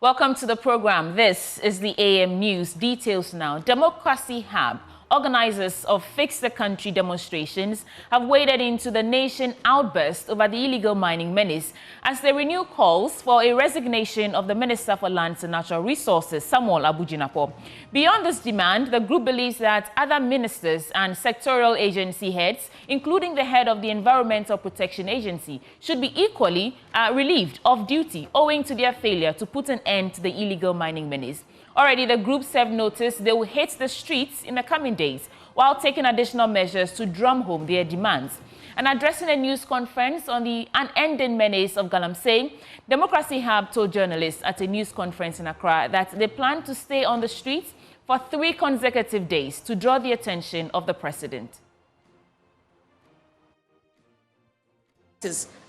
Welcome to the program. This is the AM News. Details now. Democracy Hub, organizers of Fix the Country demonstrations, have waded into the nation outburst over the illegal mining menace as they renew calls for a resignation of the Minister for Lands and Natural Resources, Samuel Abujinapo. Beyond this demand, the group believes that other ministers and sectoral agency heads, including the head of the Environmental Protection Agency, should be equally relieved of duty owing to their failure to put an end to the illegal mining menace. Already, the group served notice they will hit the streets in the coming days while taking additional measures to drum home their demands. And addressing a news conference on the unending menace of Galamsey, Democracy Hub told journalists at a news conference in Accra that they plan to stay on the streets for 3 consecutive days to draw the attention of the president.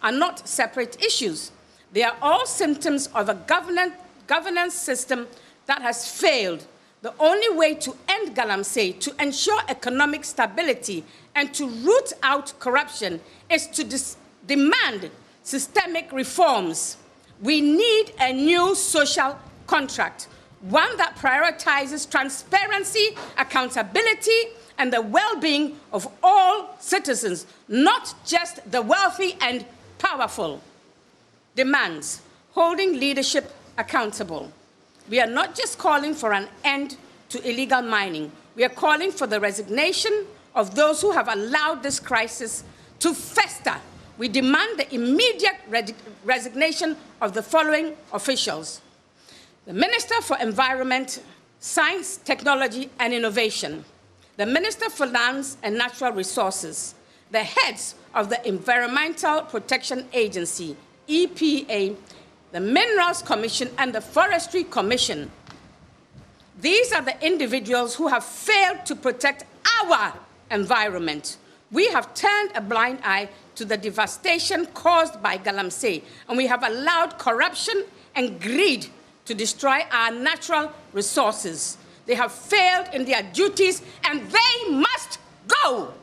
Are not separate issues. They are all symptoms of a governance system that has failed. The only way to end Galamsey, to ensure economic stability and to root out corruption is to demand systemic reforms. We need a new social contract, one that prioritizes transparency, accountability, and the well-being of all citizens, not just the wealthy and powerful. Demands holding leadership accountable. We are not just calling for an end to illegal mining. We are calling for the resignation of those who have allowed this crisis to fester. We demand the immediate resignation of the following officials: the Minister for Environment, Science, Technology and Innovation, the Minister for Lands and Natural Resources, the heads of the Environmental Protection Agency, EPA, the Minerals Commission and the Forestry Commission. These are the individuals who have failed to protect our environment. We have turned a blind eye to the devastation caused by Galamsey, and we have allowed corruption and greed to destroy our natural resources. They have failed in their duties, and they must go.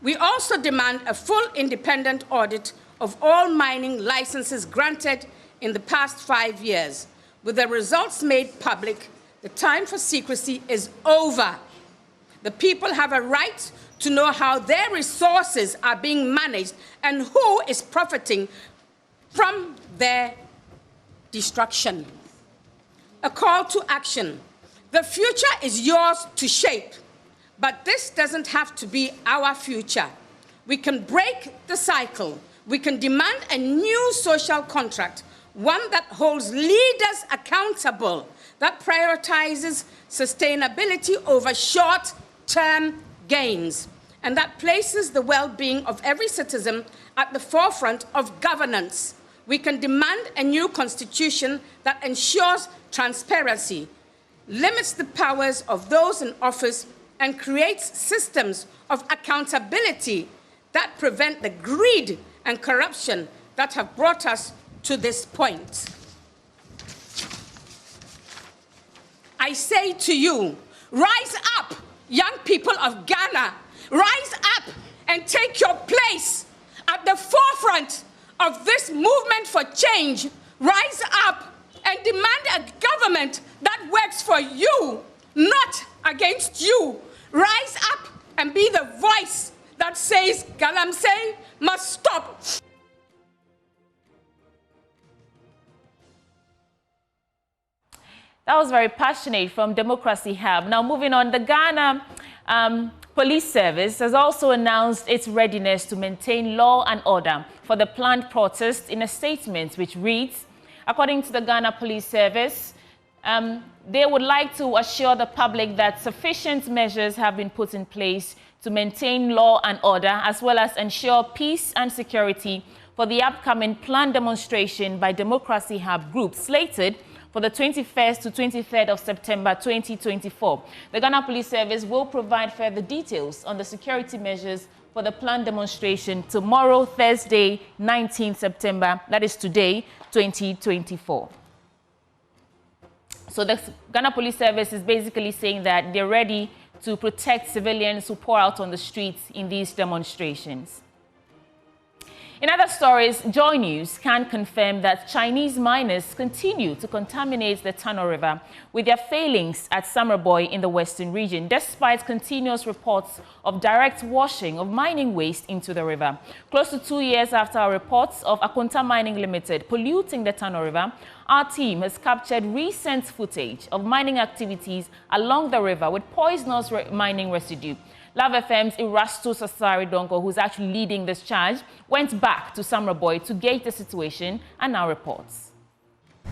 We also demand a full independent audit of all mining licenses granted in the past 5 years. With the results made public, the time for secrecy is over. The people have a right to know how their resources are being managed and who is profiting from their destruction. A call to action. The future is yours to shape. But this doesn't have to be our future. We can break the cycle. We can demand a new social contract, one that holds leaders accountable, that prioritizes sustainability over short-term gains, and that places the well-being of every citizen at the forefront of governance. We can demand a new constitution that ensures transparency, limits the powers of those in office, and creates systems of accountability that prevent the greed and corruption that have brought us to this point. I say to you, rise up, young people of Ghana, rise up and take your place at the forefront of this movement for change. Rise up and demand a government that works for you, not against you. Rise up and be the voice that says Galamsey must stop. That was very passionate from Democracy Hub. Now moving on, the Ghana Police Service has also announced its readiness to maintain law and order for the planned protest in a statement which reads, according to the Ghana Police Service, they would like to assure the public that sufficient measures have been put in place to maintain law and order, as well as ensure peace and security for the upcoming planned demonstration by Democracy Hub group slated for the 21st to 23rd of September 2024. The Ghana Police Service will provide further details on the security measures for the planned demonstration tomorrow, Thursday, 19th September, that is today, 2024. So the Ghana Police Service is basically saying that they're ready to protect civilians who pour out on the streets in these demonstrations. In other stories, Joy News can confirm that Chinese miners continue to contaminate the Tano River with their failings at Samraboy in the western region, despite continuous reports of direct washing of mining waste into the river. Close to 2 years after our reports of Akunta Mining Limited polluting the Tano River, our team has captured recent footage of mining activities along the river with poisonous mining residue. Love FM's Erastus Asari-Donko, who's actually leading this charge, went back to Samraboy to gauge the situation and now reports.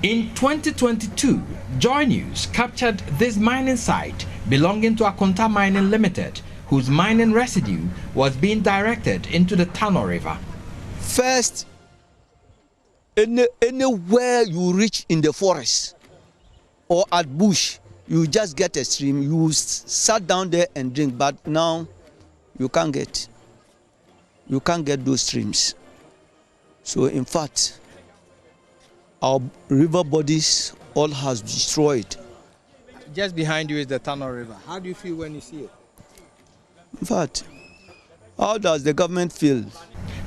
In 2022, Joy News captured this mining site belonging to Akunta Mining Limited, whose mining residue was being directed into the Tano River. First, anywhere you reach in the forest or at bush, you just get a stream, you sat down there and drink, but now you can't get those streams. So in fact, our river bodies all has destroyed. Just behind you is the Tano River. How do you feel when you see it? In fact, how does the government feel?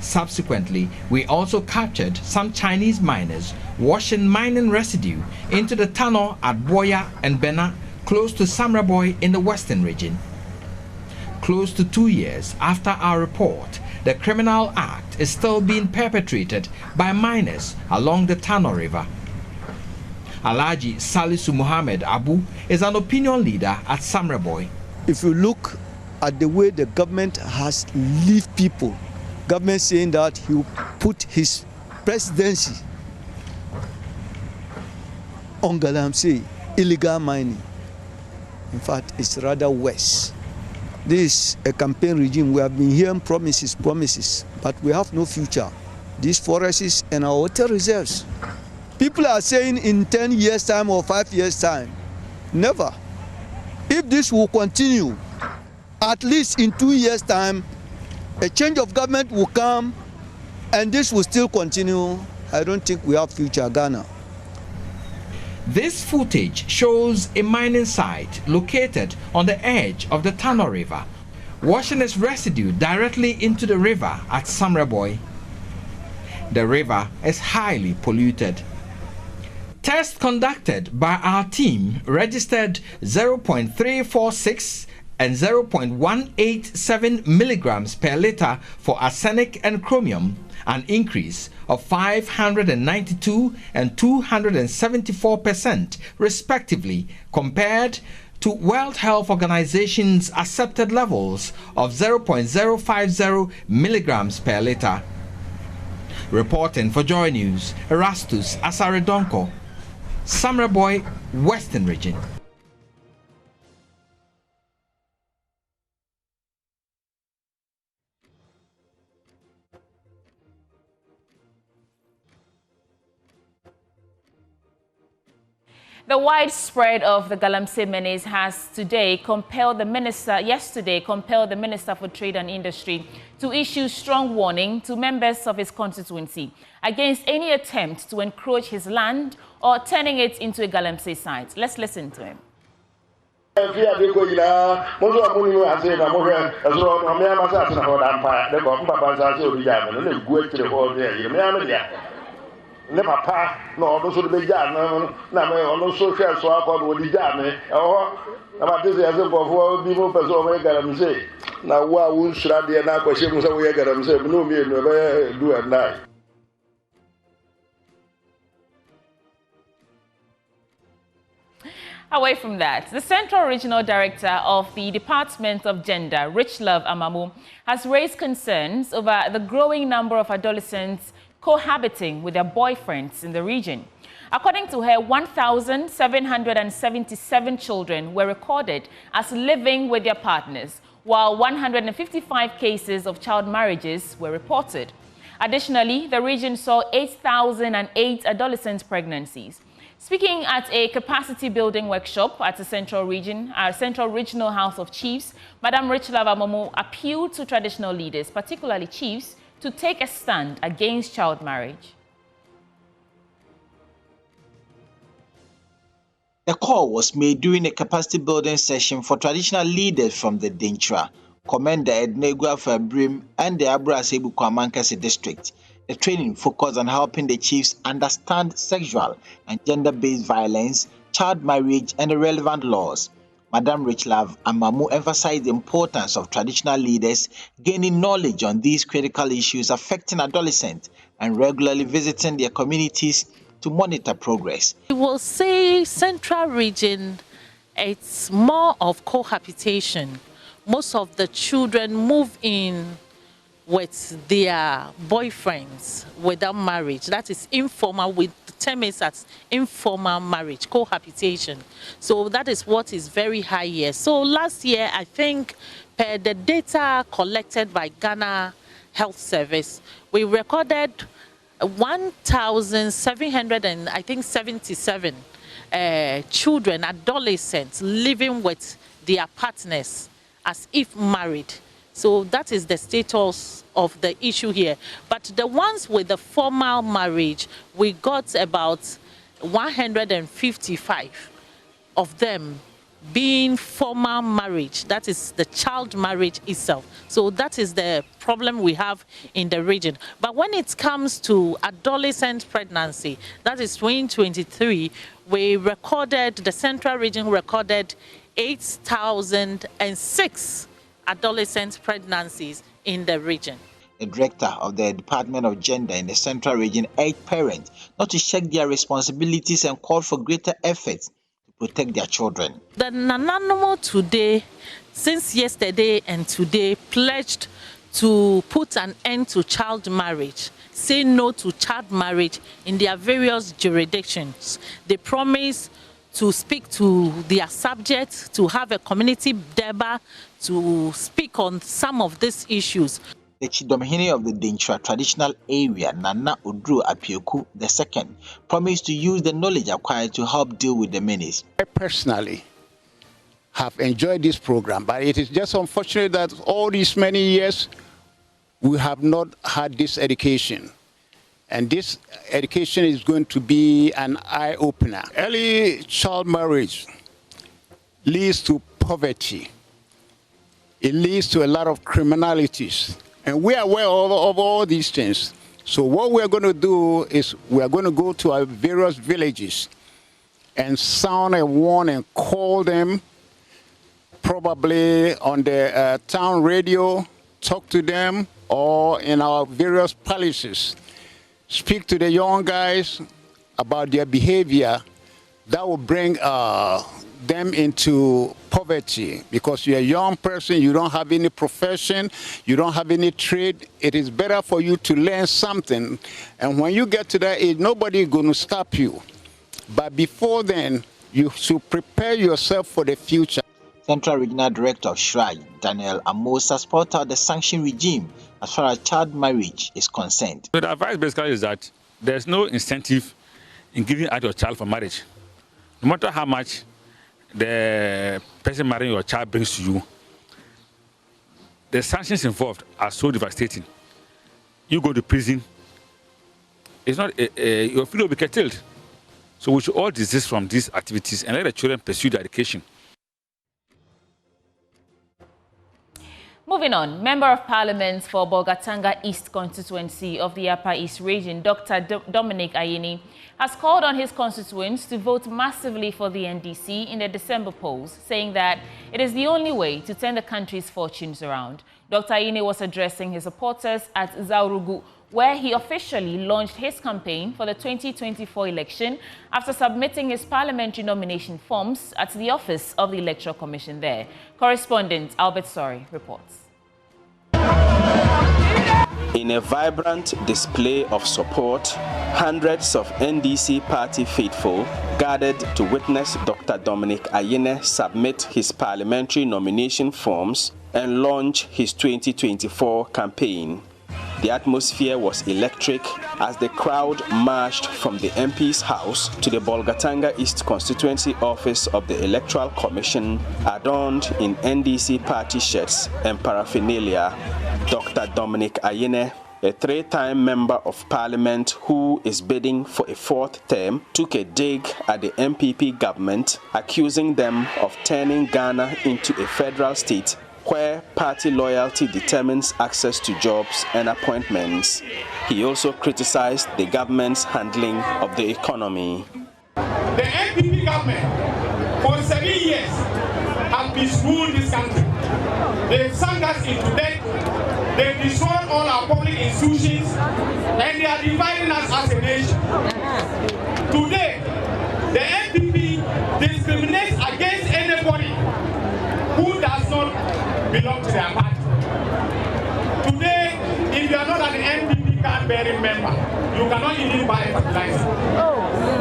Subsequently, we also captured some Chinese miners washing mining residue into the Tano at Boya and Bena, close to Samraboy in the western region. Close to 2 years after our report, the criminal act is still being perpetrated by miners along the Tano River. Alhaji Salisu Muhammad Abu is an opinion leader at Samraboy. If you look at the way the government has left people, government saying that he will put his presidency on Galamsey, illegal mining. In fact, it's rather worse. This is a campaign regime. We have been hearing promises, but we have no future. These forests and our water reserves. People are saying in 10 years' time or 5 years' time. Never. If this will continue, at least in 2 years' time, a change of government will come and this will still continue. I don't think we have future Ghana. This footage shows a mining site located on the edge of the Tano River, washing its residue directly into the river at Samraboy. The river is highly polluted. Tests conducted by our team registered 0.346 and 0.187 milligrams per liter for arsenic and chromium, an increase of 592 and 274% respectively, compared to World Health Organization's accepted levels of 0.050 milligrams per liter. Reporting for Joy News, Erastus Asari-Donko, Samraboy, Western Region. The widespread of the Galamsey menace has yesterday compelled the Minister for Trade and Industry to issue strong warning to members of his constituency against any attempt to encroach his land or turning it into a Galamsey site. Let's listen to him. Ne papa no no so be ja na me ono so hwe so akọ do di ja me eho na ba tese ya se bofo bi mo peso o Galamsey na wo a wo nsura de na akwahye mu se wo Galamsey no mi enu be do and die. Away from that, the Central Regional Director of the Department of Gender, Richlove Amamu, has raised concerns over the growing number of adolescents cohabiting with their boyfriends in the region. According to her, 1,777 children were recorded as living with their partners, while 155 cases of child marriages were reported. Additionally, the region saw 8,008 adolescent pregnancies. Speaking at a capacity building workshop at the Central Regional House of Chiefs, Madam Richlove Amamu appealed to traditional leaders, particularly chiefs, to take a stand against child marriage. A call was made during a capacity building session for traditional leaders from the Dintra, Commander Ednegua Fabrim, and the Abra Sebu Kwamankasi district. The training focused on helping the chiefs understand sexual and gender-based violence, child marriage, and the relevant laws. Madam Richlove Amamu emphasized the importance of traditional leaders gaining knowledge on these critical issues affecting adolescents and regularly visiting their communities to monitor progress. We will say Central Region, it's more of cohabitation. Most of the children move in with their boyfriends without marriage. That is informal, with the term is as informal marriage, cohabitation. So that is what is very high here. So last year, I think, per the data collected by Ghana Health Service, we recorded 1,777 children, adolescents living with their partners as if married. So that is the status of the issue here. But the ones with the formal marriage, we got about 155 of them being formal marriage. That is the child marriage itself. So that is the problem we have in the region. But when it comes to adolescent pregnancy, that is 2023, we recorded, the Central Region recorded 8,006 adolescent pregnancies in the region. The director of the Department of Gender in the Central Region urged parents not to shirk their responsibilities and called for greater efforts to protect their children. The Nananomo today, since yesterday and today, pledged to put an end to child marriage, say no to child marriage in their various jurisdictions. They promise to speak to their subjects, to have a community deba, to speak on some of these issues. The Chidomhene of the Dinchwa traditional area, Nana Odru Apioku II, promised to use the knowledge acquired to help deal with the menace. I personally have enjoyed this program, but it is just unfortunate that all these many years we have not had this education. And this education is going to be an eye-opener. Early child marriage leads to poverty. It leads to a lot of criminalities. And we are aware of all these things. So what we're going to do is we're going to go to our various villages and sound a warning and call them, probably on the town radio, talk to them, or in our various palaces. Speak to the young guys about their behavior that will bring them into poverty. Because you're a young person, you don't have any profession, you don't have any trade. It is better for you to learn something. And when you get to that age, nobody is going to stop you. But before then, you should prepare yourself for the future. Central Regional Director of SHRAJ, Daniel Amosa, spelled out the sanction regime as far as child marriage is concerned. So the advice basically is that there's no incentive in giving out your child for marriage. No matter how much the person marrying your child brings to you, the sanctions involved are so devastating. You go to prison, it's not your family will be curtailed. So we should all desist from these activities and let the children pursue their education. Moving on, Member of Parliament for Bolgatanga East constituency of the Upper East region, Dr. Dominic Ayine, has called on his constituents to vote massively for the NDC in the December polls, saying that it is the only way to turn the country's fortunes around. Dr. Ayine was addressing his supporters at Zaurugu, where he officially launched his campaign for the 2024 election after submitting his parliamentary nomination forms at the office of the Electoral Commission there. Correspondent Albert Sori reports. In a vibrant display of support, hundreds of NDC party faithful gathered to witness Dr. Dominic Ayine submit his parliamentary nomination forms and launch his 2024 campaign. The atmosphere was electric as the crowd marched from the MP's house to the Bolgatanga East constituency office of the Electoral Commission, adorned in NDC party shirts and paraphernalia. Dr. Dominic Ayine, a three-time member of parliament who is bidding for a fourth term, took a dig at the MPP government, accusing them of turning Ghana into a federal state where party loyalty determines access to jobs and appointments. He also criticized the government's handling of the economy. The NPP government, for 7 years, has misruled this country. They've sunk us into debt, they've destroyed all our public institutions, and they are dividing us as a nation. Today, the NPP discriminates against anybody who does not belong to their party. Today, if you are not an NPP card-bearing member, you cannot even buy fertilizer.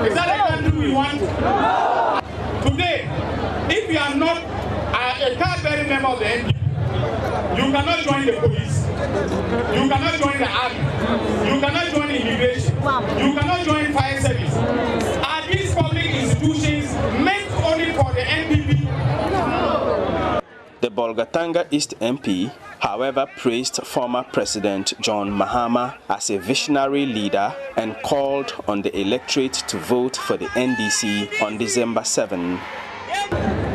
Is that the country we want? Today, if you are not a card-bearing member of the NPP, you cannot join the police, you cannot join the army, you cannot join immigration, you cannot join fire service. Are these public institutions meant only for the NPP? The Bolgatanga East MP, however, praised former President John Mahama as a visionary leader and called on the electorate to vote for the NDC on December 7.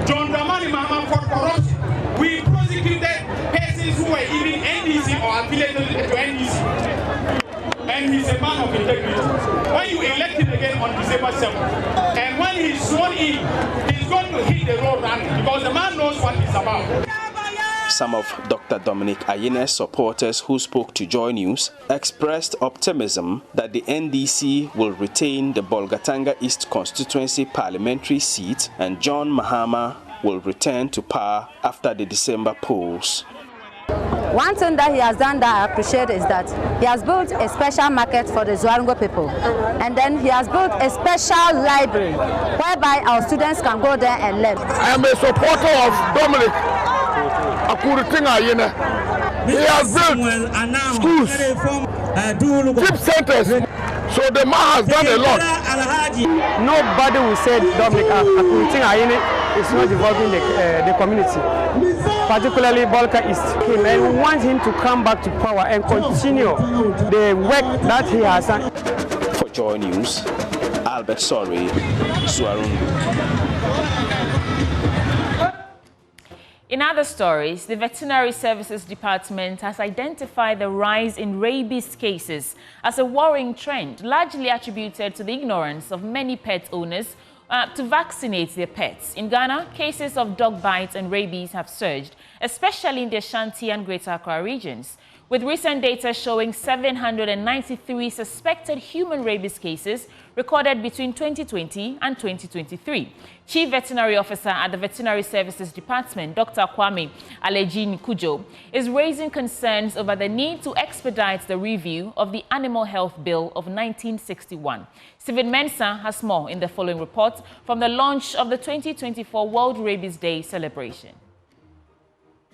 John Dramani Mahama fought corruption. We prosecuted persons who were even NDC or affiliated to NDC. And he's a man of integrity. When you elect him again on December 7th, and when he's sworn in, he's going to hit the road running because the man knows what he's about. Some of Dr. Dominic Ayene's supporters who spoke to Joy News expressed optimism that the NDC will retain the Bolgatanga East constituency parliamentary seat and John Mahama will return to power after the December polls. One thing that he has done that I appreciate is that he has built a special market for the Zwarongo people. And then he has built a special library whereby our students can go there and learn. I am a supporter of Dominic Ayene. He has built schools, deep centers. So the man has done a lot. Nobody will say Dominic Ayene is not involving the community, particularly Bolka East. And we want him to come back to power and continue the work that he has done. For Joy News, Albert Sorry, Zwarongo. In other stories, the Veterinary Services Department has identified the rise in rabies cases as a worrying trend, largely attributed to the ignorance of many pet owners to vaccinate their pets. In Ghana, cases of dog bites and rabies have surged, especially in the Ashanti and Greater Accra regions, with recent data showing 793 suspected human rabies cases recorded between 2020 and 2023. Chief Veterinary Officer at the Veterinary Services Department, Dr. Kwame Alejin Kujo, is raising concerns over the need to expedite the review of the Animal Health Bill of 1961. Stephen Mensah has more in the following report from the launch of the 2024 World Rabies Day celebration.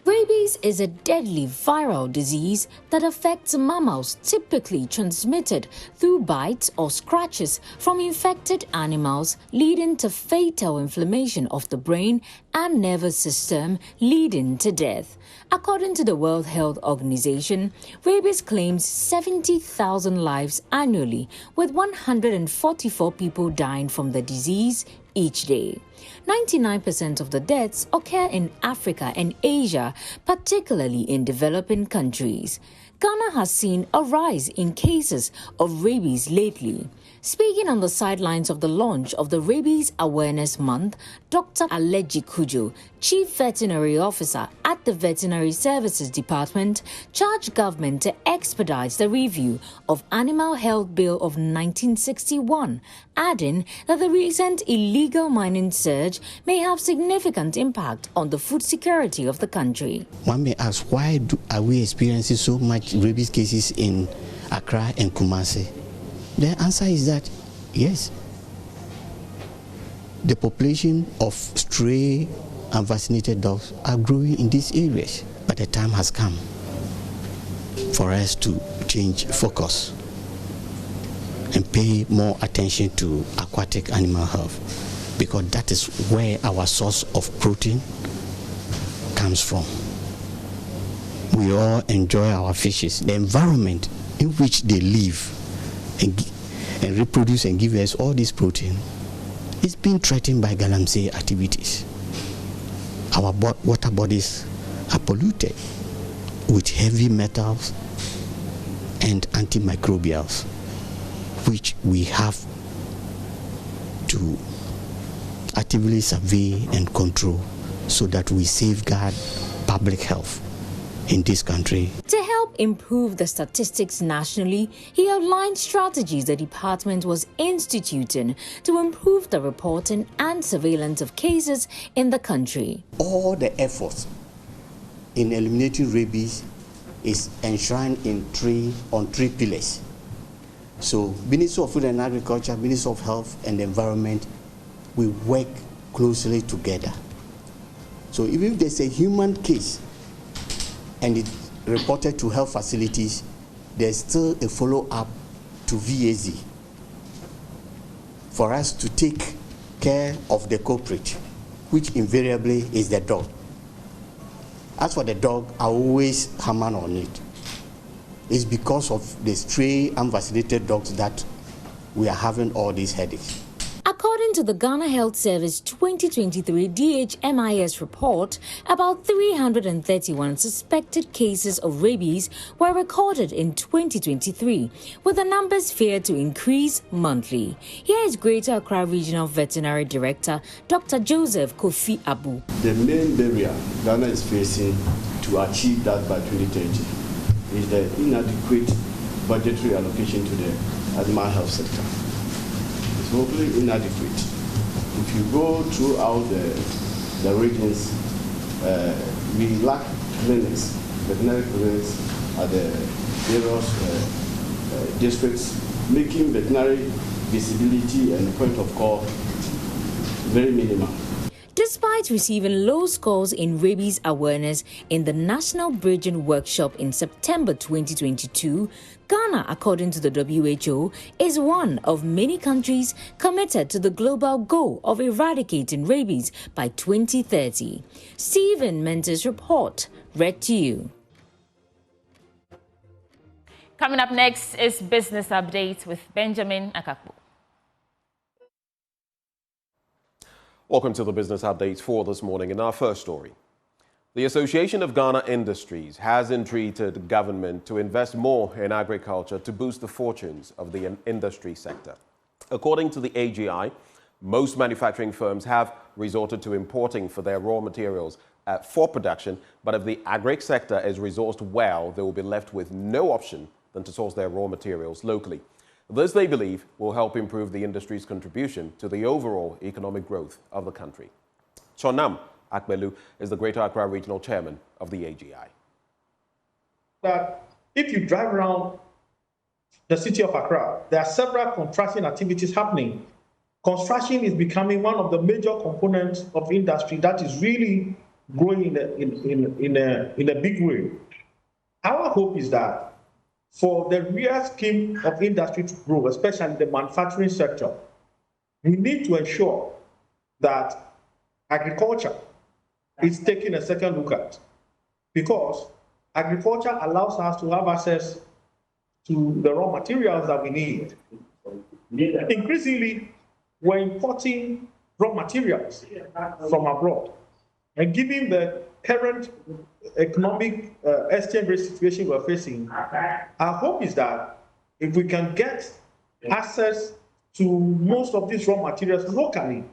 Rabies is a deadly viral disease that affects mammals, typically transmitted through bites or scratches from infected animals, leading to fatal inflammation of the brain and nervous system, leading to death. According to the World Health Organization, rabies claims 70,000 lives annually, with 144 people dying from the disease each day. 99% of the deaths occur in Africa and Asia, particularly in developing countries. Ghana has seen a rise in cases of rabies lately. Speaking on the sidelines of the launch of the Rabies Awareness Month, Dr. Aleji Kujo, Chief Veterinary Officer at the Veterinary Services Department, charged government to expedite the review of Animal Health Bill of 1961, adding that the recent illegal mining surge may have significant impact on the food security of the country. One may ask, why are we experiencing so much rabies cases in Accra and Kumasi? The answer is that, yes, the population of stray unvaccinated dogs are growing in these areas. But the time has come for us to change focus and pay more attention to aquatic animal health, because that is where our source of protein comes from. We all enjoy our fishes. The environment in which they live and reproduce and give us all this protein is being threatened by Galamsey activities. Our water bodies are polluted with heavy metals and antimicrobials, which we have to actively survey and control so that we safeguard public health in this country. To help improve the statistics nationally, he outlined strategies the department was instituting to improve the reporting and surveillance of cases in the country. All the efforts in eliminating rabies is enshrined in three pillars. So, Ministry of Food and Agriculture, Ministry of Health and the Environment, we work closely together. So, even if there's a human case and it's reported to health facilities, there's still a follow-up to VAZ for us to take care of the culprit, which invariably is the dog. As for the dog, I always hammer on it. It's because of the stray unvaccinated dogs that we are having all these headaches. According to the Ghana Health Service 2023 DHMIS report, about 331 suspected cases of rabies were recorded in 2023, with the numbers feared to increase monthly. Here is Greater Accra Regional Veterinary Director Dr. Joseph Kofi Abu. The main barrier Ghana is facing to achieve that by 2030 is the inadequate budgetary allocation to the animal health sector. Totally inadequate. If you go throughout the regions, we lack clinics, veterinary clinics at the various districts, making veterinary visibility and point of call very minimal. Despite receiving low scores in rabies awareness in the National Bridging Workshop in September 2022, Ghana, according to the WHO, is one of many countries committed to the global goal of eradicating rabies by 2030. Stephen Mentor's report, read to you. Coming up next is Business Update with Benjamin Akakpo. Welcome to the Business Update for this morning. In our first story, the Association of Ghana Industries has entreated government to invest more in agriculture to boost the fortunes of the industry sector. According to the AGI, most manufacturing firms have resorted to importing for their raw materials for production, but if the agri sector is resourced well, they will be left with no option than to source their raw materials locally. This, they believe, will help improve the industry's contribution to the overall economic growth of the country. Chonam Akmelu is the Greater Accra Regional Chairman of the AGI. That if you drive around the city of Accra, there are several construction activities happening. Construction is becoming one of the major components of industry that is really growing in a big way. Our hope is that for the real scheme of industry to grow, especially the manufacturing sector, we need to ensure that agriculture is taking a second look at, because agriculture allows us to have access to the raw materials that we need. Increasingly, we're importing raw materials from abroad, and given the current economic exchange rate situation we're facing, our hope is that if we can get access to most of these raw materials locally,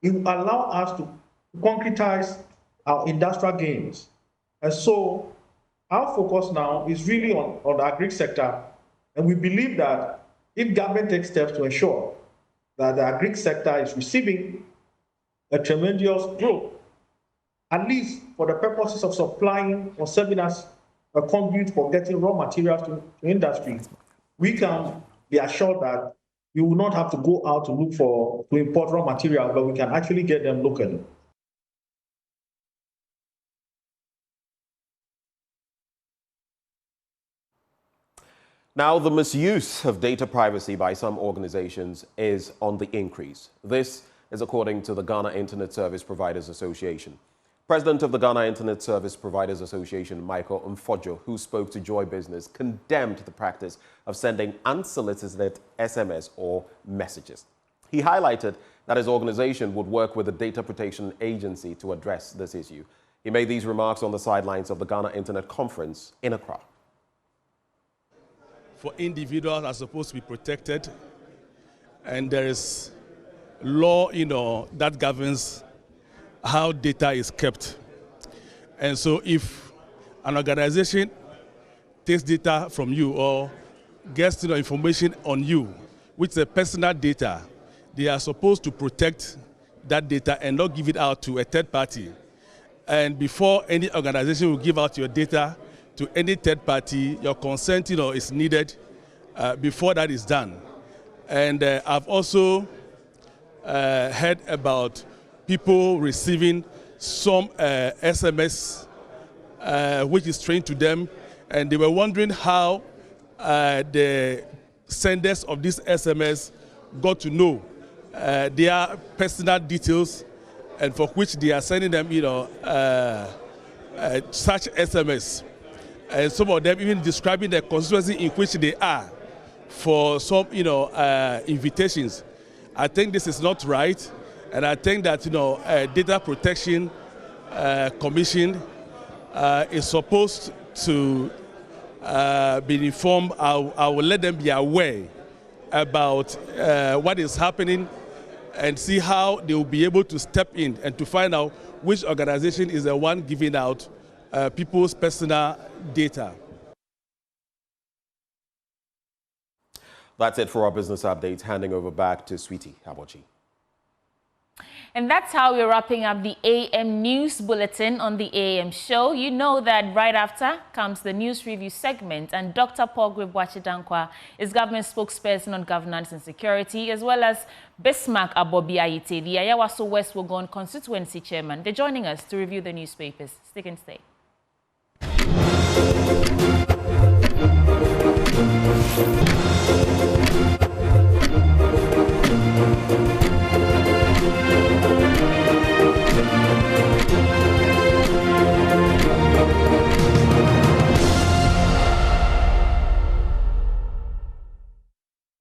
it will allow us to concretize our industrial gains. And so our focus now is really on the agri sector, and we believe that if government takes steps to ensure that the agri sector is receiving a tremendous growth, at least for the purposes of supplying or serving as a conduit for getting raw materials to industry, we can be assured that we will not have to go out to import raw materials, but we can actually get them locally. Now, the misuse of data privacy by some organizations is on the increase. This is according to the Ghana Internet Service Providers Association. President of the Ghana Internet Service Providers Association, Michael Mfojo, who spoke to Joy Business, condemned the practice of sending unsolicited SMS or messages. He highlighted that his organization would work with the Data Protection Agency to address this issue. He made these remarks on the sidelines of the Ghana Internet Conference in Accra. for individuals are supposed to be protected, and there is law, that governs how data is kept. And so if an organization takes data from you or gets information on you, which is personal data, they are supposed to protect that data and not give it out to a third party. And before any organization will give out your data to any third party, your consent is needed before that is done. And I've also heard about people receiving some SMS which is strange to them, and they were wondering how the senders of this SMS got to know their personal details, and for which they are sending them, such SMS. And some of them even describing the constituency in which they are for some, invitations. I think this is not right, and I think that, Data Protection Commission is supposed to be informed. I will let them be aware about what is happening and see how they will be able to step in and to find out which organization is the one giving out people's personal data. That's it for our business updates. Handing over back to Sweetie Habochi. And that's how we're wrapping up the AM News Bulletin on the AM Show. You know that right after comes the News Review segment, and Dr. Paul Gwebwachidankwa is government spokesperson on governance and security, as well as Bismarck Abobi Ayite, the Ayawaso West Wogon constituency chairman. They're joining us to review the newspapers. Stick and stay.